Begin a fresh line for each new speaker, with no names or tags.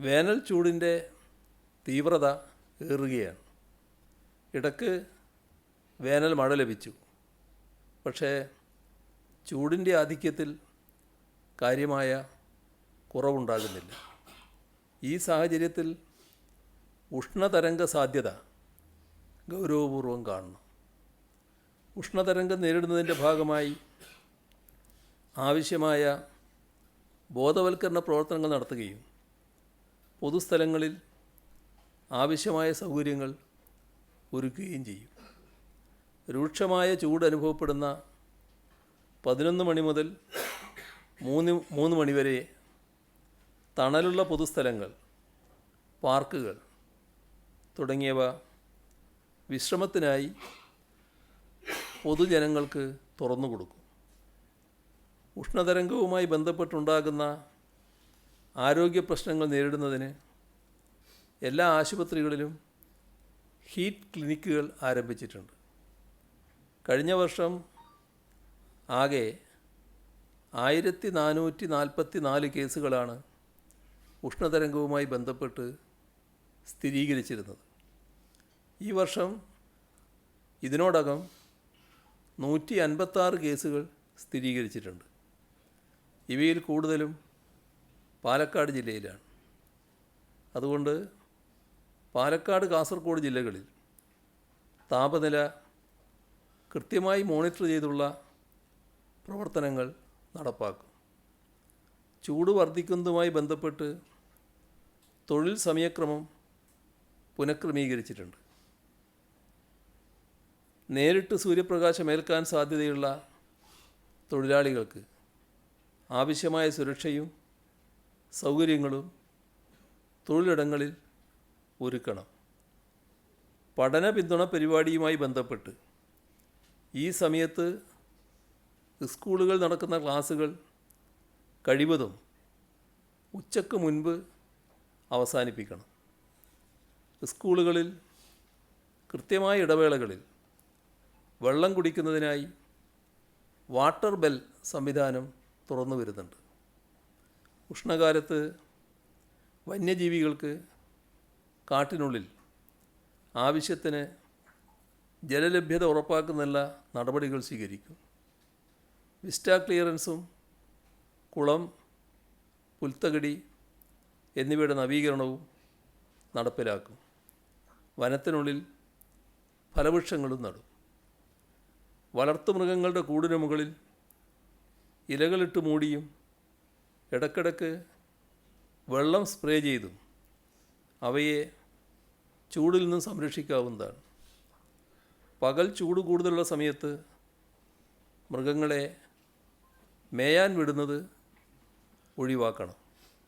വേനൽ ചൂടിൻ്റെ തീവ്രത ഏറുകയാണ്. ഇടയ്ക്ക് വേനൽ മഴ ലഭിച്ചു. പക്ഷേ ചൂടിൻ്റെ ആധിക്യത്തിൽ കാര്യമായ കുറവുണ്ടാകുന്നില്ല. ഈ സാഹചര്യത്തിൽ ഉഷ്ണതരംഗ സാധ്യത ഗൗരവപൂർവം കാണണം. ഉഷ്ണതരംഗം നേരിടുന്നതിൻ്റെ ഭാഗമായി ആവശ്യമായ ബോധവൽക്കരണ പ്രവർത്തനങ്ങൾ നടത്തുകയും പൊതുസ്ഥലങ്ങളിൽ ആവശ്യമായ സൗകര്യങ്ങൾ ഒരുക്കുകയും ചെയ്യും. രൂക്ഷമായ ചൂട് അനുഭവപ്പെടുന്ന 11 മണി മുതൽ 3 മണി വരെ തണലുള്ള പൊതുസ്ഥലങ്ങൾ, പാർക്കുകൾ തുടങ്ങിയവ വിശ്രമത്തിനായി പൊതുജനങ്ങൾക്ക് തുറന്നു കൊടുക്കും. ഉഷ്ണതരംഗവുമായി ബന്ധപ്പെട്ടുണ്ടാകുന്ന ആരോഗ്യ പ്രശ്നങ്ങൾ നേരിടുന്നതിന് എല്ലാ ആശുപത്രികളിലും ഹീറ്റ് ക്ലിനിക്കുകൾ ആരംഭിച്ചിട്ടുണ്ട്. കഴിഞ്ഞ വർഷം ആകെ 1444 കേസുകളാണ് ഉഷ്ണതരംഗവുമായി ബന്ധപ്പെട്ട് സ്ഥിരീകരിച്ചിരുന്നത്. ഈ വർഷം ഇതിനോടകം 156 കേസുകൾ സ്ഥിരീകരിച്ചിട്ടുണ്ട്. ഇവയിൽ കൂടുതലും പാലക്കാട് ജില്ലയിലാണ്. അതുകൊണ്ട് പാലക്കാട്, കാസർഗോഡ് ജില്ലകളിൽ താപനില കൃത്യമായി മോണിറ്റർ ചെയ്തുള്ള പ്രവർത്തനങ്ങൾ നടപ്പാക്കും. ചൂട് വർദ്ധിക്കുന്നതുമായി ബന്ധപ്പെട്ട് തൊഴിൽ സമയക്രമം പുനഃക്രമീകരിച്ചിട്ടുണ്ട്. നേരിട്ട് സൂര്യപ്രകാശമേൽക്കാൻ സാധ്യതയുള്ള തൊഴിലാളികൾക്ക് ആവശ്യമായ സുരക്ഷയും സൗകര്യങ്ങളും തൊഴിലിടങ്ങളിൽ ഒരുക്കണം. പഠന പിന്തുണ പരിപാടിയുമായി ബന്ധപ്പെട്ട് ഈ സമയത്ത് സ്കൂളുകൾ നടക്കുന്ന ക്ലാസ്സുകൾ കഴിവതും ഉച്ചയ്ക്ക് മുൻപ് അവസാനിപ്പിക്കണം. സ്കൂളുകളിൽ കൃത്യമായ ഇടവേളകളിൽ വെള്ളം കുടിക്കുന്നതിനായി വാട്ടർ ബെൽ സംവിധാനം തുറന്നു വരുന്നുണ്ട്. ഉഷ്ണകാലത്ത് വന്യജീവികൾക്ക് കാട്ടിനുള്ളിൽ ആവശ്യത്തിന് ജലലഭ്യത ഉറപ്പാക്കുന്നല്ല നടപടികൾ സ്വീകരിക്കും. വിസ്റ്റ ക്ലിയറൻസും കുളം, പുൽത്തകടി എന്നിവയുടെ നവീകരണവും നടപ്പിലാക്കും. വനത്തിനുള്ളിൽ ഫലവൃക്ഷങ്ങളും നടും. വളർത്തുമൃഗങ്ങളുടെ കൂടിനു മുകളിൽ ഇലകളിട്ട് മൂടിയും ഇടയ്ക്കിടയ്ക്ക് വെള്ളം സ്പ്രേ ചെയ്തും അവയെ ചൂടിൽ നിന്നും സംരക്ഷിക്കാവുന്നതാണ്. പകൽ ചൂട് കൂടുതലുള്ള സമയത്ത് മൃഗങ്ങളെ മേയാൻ വിടുന്നത് ഒഴിവാക്കണം.